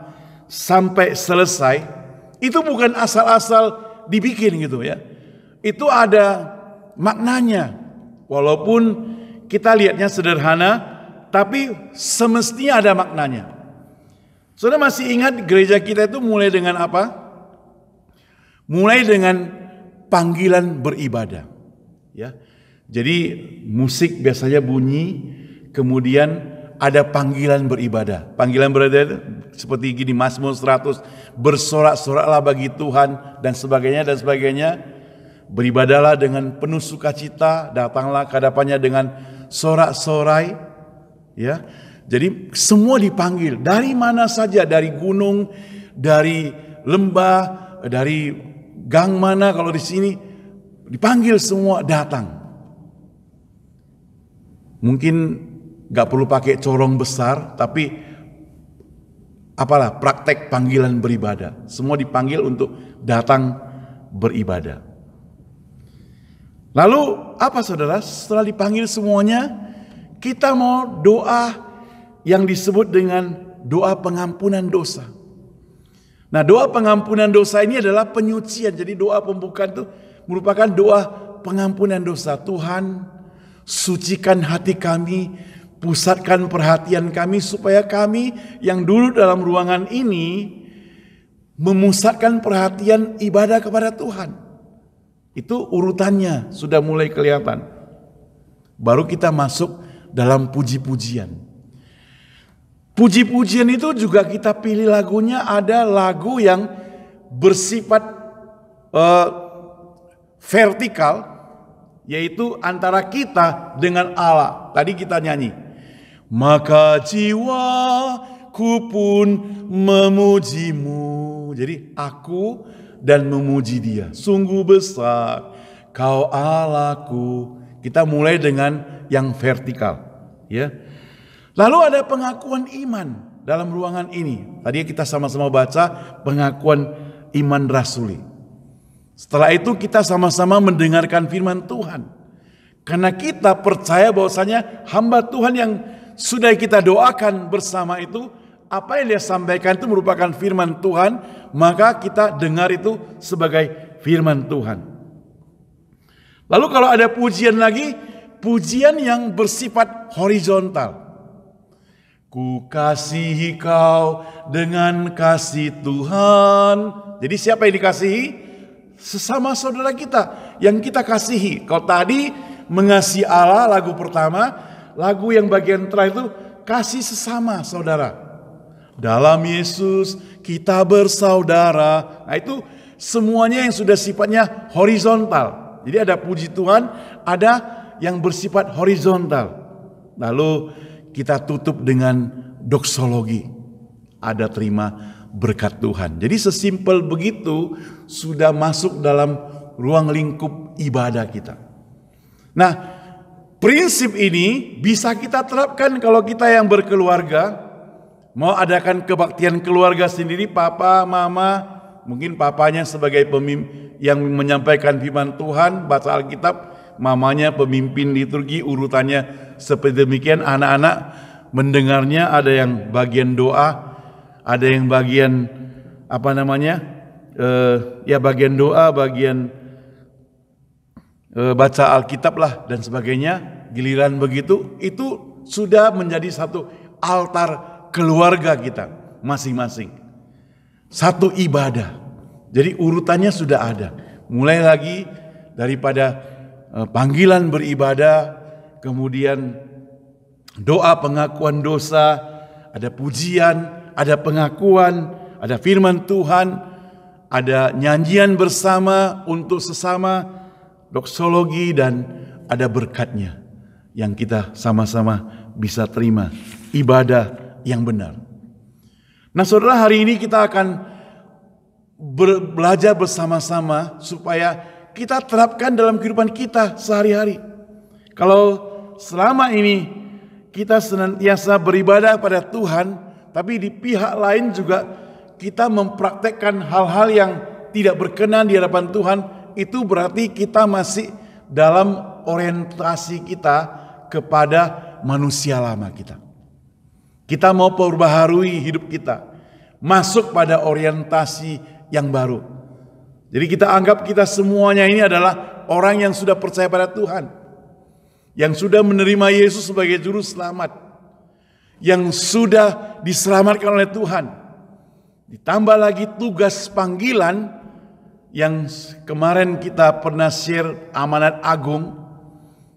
sampai selesai, itu bukan asal-asal dibikin gitu ya. Itu ada maknanya. Walaupun kita lihatnya sederhana, tapi semestinya ada maknanya. Saudara masih ingat gereja kita itu mulai dengan apa? Mulai dengan panggilan beribadah. Ya. Jadi musik biasanya bunyi, kemudian ada panggilan beribadah. Panggilan beribadah itu seperti gini, Mazmur 100, bersorak-soraklah bagi Tuhan dan sebagainya. Beribadahlah dengan penuh sukacita, datanglah ke hadapannya dengan sorak-sorai. Ya. Jadi semua dipanggil, dari mana saja, dari gunung, dari lembah, dari gang mana, kalau di sini dipanggil semua datang. Mungkin gak perlu pakai corong besar, tapi apalah praktek panggilan beribadah. Semua dipanggil untuk datang beribadah. Lalu apa saudara? Setelah dipanggil semuanya, kita mau doa yang disebut dengan doa pengampunan dosa. Nah, doa pengampunan dosa ini adalah penyucian. Jadi doa pembukaan itu merupakan doa pengampunan dosa. Tuhan, sucikan hati kami, pusatkan perhatian kami supaya kami yang dulu dalam ruangan ini memusatkan perhatian ibadah kepada Tuhan. Itu urutannya sudah mulai kelihatan. Baru kita masuk dalam puji-pujian. Puji-pujian itu juga kita pilih lagunya, ada lagu yang bersifat vertikal, yaitu antara kita dengan Allah. Tadi kita nyanyi, maka jiwaku pun memujimu. Jadi aku dan memuji dia. Sungguh besar kau Allahku. Kita mulai dengan yang vertikal, ya. Lalu ada pengakuan iman dalam ruangan ini. Tadi kita sama-sama baca pengakuan iman rasuli. Setelah itu kita sama-sama mendengarkan firman Tuhan. Karena kita percaya bahwasanya hamba Tuhan yang sudah kita doakan bersama itu, apa yang dia sampaikan itu merupakan firman Tuhan, maka kita dengar itu sebagai firman Tuhan. Lalu kalau ada pujian lagi, pujian yang bersifat horizontal. Ku kasihi kau dengan kasih Tuhan. Jadi siapa yang dikasihi? Sesama saudara kita yang kita kasihi. Kalau tadi mengasihi Allah lagu pertama, lagu yang bagian terakhir itu kasih sesama saudara. Dalam Yesus kita bersaudara. Nah itu semuanya yang sudah sifatnya horizontal. Jadi ada puji Tuhan, ada yang bersifat horizontal. Lalu kita tutup dengan doksologi. Ada terima berkat Tuhan. Jadi sesimpel begitu sudah masuk dalam ruang lingkup ibadah kita. Nah, prinsip ini bisa kita terapkan kalau kita yang berkeluarga, mau adakan kebaktian keluarga sendiri, papa, mama, mungkin papanya sebagai pemimpin yang menyampaikan firman Tuhan, baca Alkitab, mamanya pemimpin liturgi, urutannya seperti demikian, anak-anak mendengarnya, ada yang bagian doa, ada yang bagian bagian doa, bagian baca Alkitab lah dan sebagainya. Giliran begitu, itu sudah menjadi satu altar keluarga kita masing-masing. Satu ibadah. Jadi urutannya sudah ada. Mulai lagi daripada panggilan beribadah, kemudian doa pengakuan dosa, ada pujian, ada pengakuan, ada firman Tuhan, ada nyanyian bersama untuk sesama, doksologi, dan ada berkatnya yang kita sama-sama bisa terima, ibadah yang benar. Nah saudara, hari ini kita akan belajar bersama-sama supaya kita terapkan dalam kehidupan kita sehari-hari. Kalau selama ini kita senantiasa beribadah pada Tuhan, tapi di pihak lain juga kita mempraktekkan hal-hal yang tidak berkenan di hadapan Tuhan, itu berarti kita masih dalam orientasi kita kepada manusia lama kita. Kita mau perbaharui hidup kita, masuk pada orientasi yang baru. Jadi kita anggap kita semuanya ini adalah orang yang sudah percaya pada Tuhan, yang sudah menerima Yesus sebagai juru selamat, yang sudah diselamatkan oleh Tuhan. Ditambah lagi tugas panggilan yang kemarin kita pernah share, amanat agung.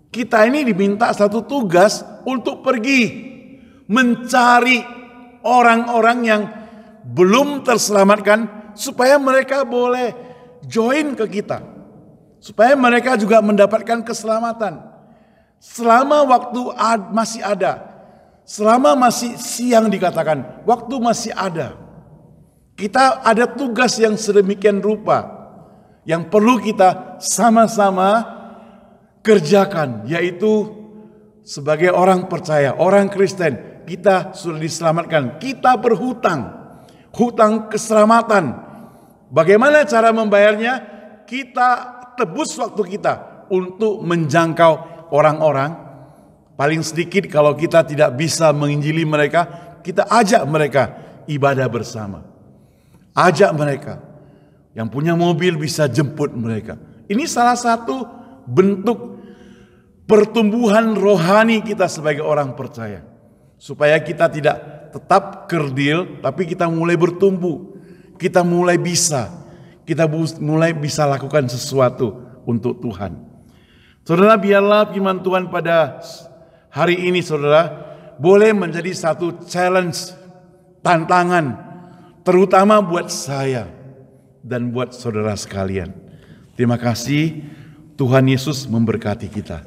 Kita ini diminta satu tugas untuk pergi mencari orang-orang yang belum terselamatkan supaya mereka boleh join ke kita, supaya mereka juga mendapatkan keselamatan. Selama waktu masih ada, selama masih siang dikatakan, waktu masih ada, kita ada tugas yang sedemikian rupa yang perlu kita sama-sama kerjakan, yaitu sebagai orang percaya, orang Kristen, kita sudah diselamatkan, kita berhutang, hutang keselamatan. Bagaimana cara membayarnya? Kita tebus waktu kita untuk menjangkau orang-orang. Paling sedikit kalau kita tidak bisa menginjili mereka, kita ajak mereka ibadah bersama. Ajak mereka. Yang punya mobil bisa jemput mereka. Ini salah satu bentuk pertumbuhan rohani kita sebagai orang percaya. Supaya kita tidak tetap kerdil, tapi kita mulai bertumbuh. Kita mulai bisa lakukan sesuatu untuk Tuhan. Saudara, biarlah firman Tuhan pada hari ini, saudara, boleh menjadi satu challenge, tantangan, terutama buat saya dan buat saudara sekalian. Terima kasih, Tuhan Yesus memberkati kita.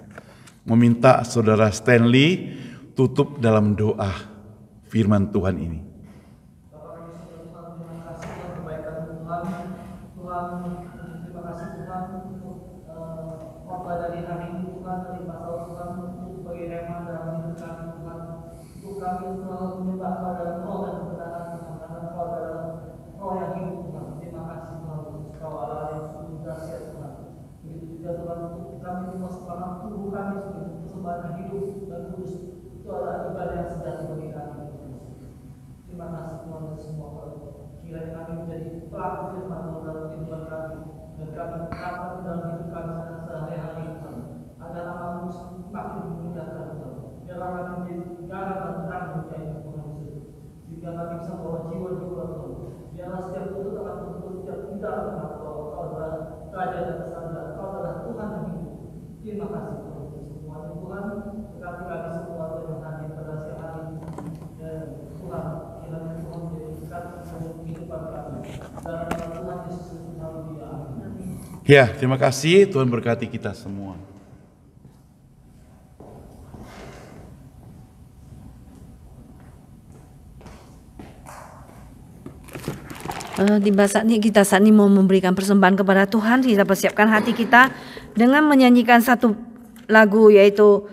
Meminta saudara Stanley tutup dalam doa firman Tuhan ini. Kiranya kami menjadi pelaku firman Tuhan dalam kehidupan kami, dan kami terapkan dalam hidup kami sehari-hari, agar nama-Mu semakin dimuliakan. Biarlah kami menjadi garam dan terang bagi Tuhan Yesus, sehingga kami bisa bawa jiwa-jiwa Tuhan. Biarlah setiap tutur akan betul, setiap tidak akan bahwa Kau adalah Raja dan Kesadaran, Kau adalah Tuhan yang hidup. Terima kasih Tuhan semuanya Tuhan, berkati kami semua Tuhan yang hadir pada siang hari ini. Dan Tuhan, kiranya Tuhan menjadi dekat kehidupan dalam nama Tuhan Yesus Kristus. Haleluya. Ya, terima kasih. Tuhan berkati kita semua. Kita saat ini mau memberikan persembahan kepada Tuhan. Kita persiapkan hati kita dengan menyanyikan satu lagu, yaitu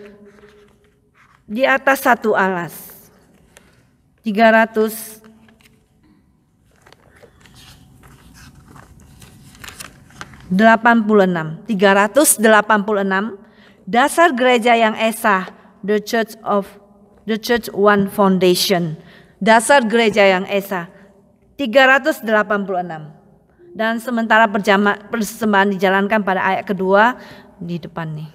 Di Atas Satu Alas. 386. Dasar Gereja yang Esa, The Church One Foundation. Dasar Gereja yang Esa 386. Dan sementara persembahan dijalankan pada ayat kedua di depan nih.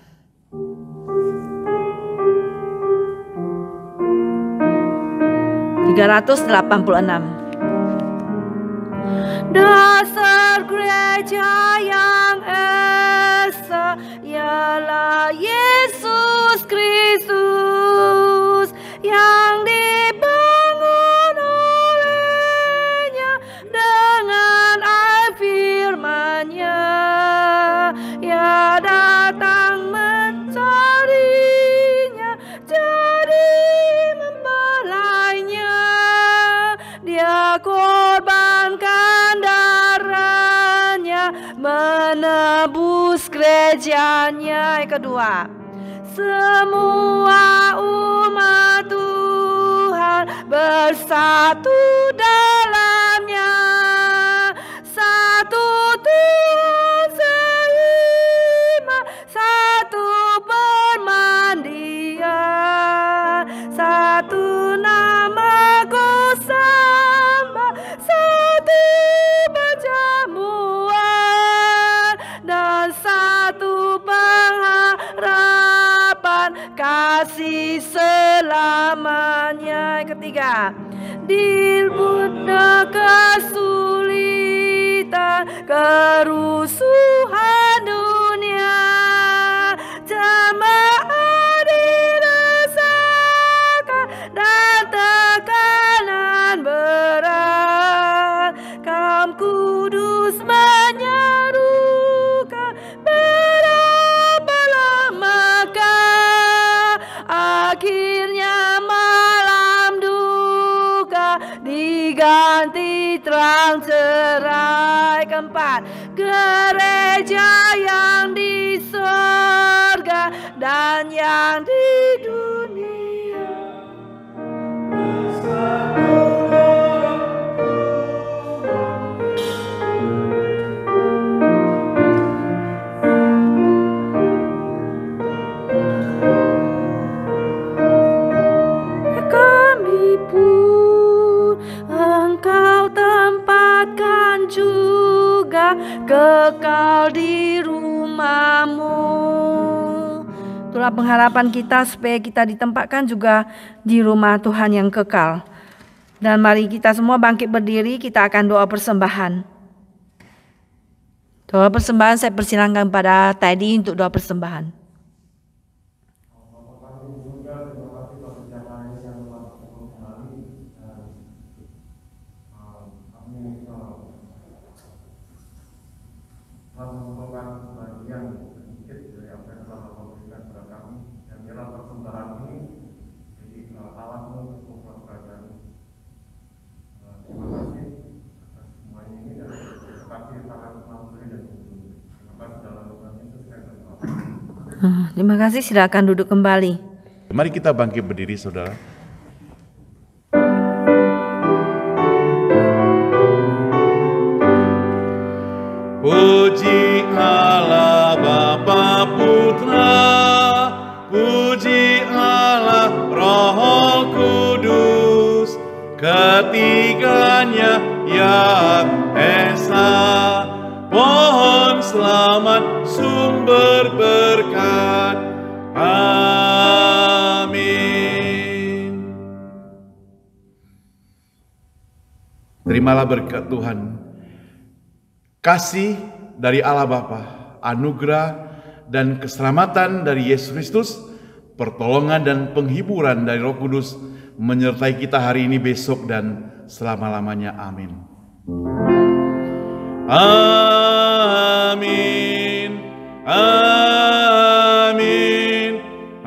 Dasar gereja yang esa ialah Yesus Kristus yang dibangun olehnya dengan air firman-Nya. Ya datang mencarinya, jadi mempelainya. Dia korbankan darahnya, menebus gerejanya. Yang kedua, semua umat Tuhan bersatu dalamnya. Satu Tuhan seiman, satu permandian, satu nama Ku sembah, satu perjamuan, dan satu pengharapan kasih selamanya. Yang ketiga, di muda kesulitan, kerusuhan dunia, jemaat dirasakan dan tekanan berat. Kaum kudus menyerukan, berapa lamakah akhirnya malam duka diganti terang cerai. Keempat, gereja yang di sorga dan yang di dunia. Kami pun Engkau tempatkan juga kekal di rumah-Mu. Itulah pengharapan kita, supaya kita ditempatkan juga di rumah Tuhan yang kekal. Dan mari kita semua bangkit berdiri, kita akan doa persembahan. Doa persembahan saya persilahkan pada Teddy untuk doa persembahan. Terima kasih, silakan duduk kembali. Mari kita bangkit berdiri, saudara. Puji Allah Bapa Putra, puji Allah Roh Kudus, ketiganya yang esa. Pohon selamat, sumber berkat. Amin. Terimalah berkat Tuhan, kasih dari Allah Bapa, anugerah dan keselamatan dari Yesus Kristus, pertolongan dan penghiburan dari Roh Kudus menyertai kita hari ini, besok, dan selama-lamanya. Amin. Amin. Amin.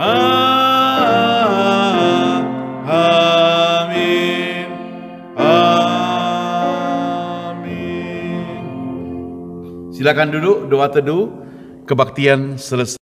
Amin. Amin. Silakan duduk, doa teduh kebaktian selesai.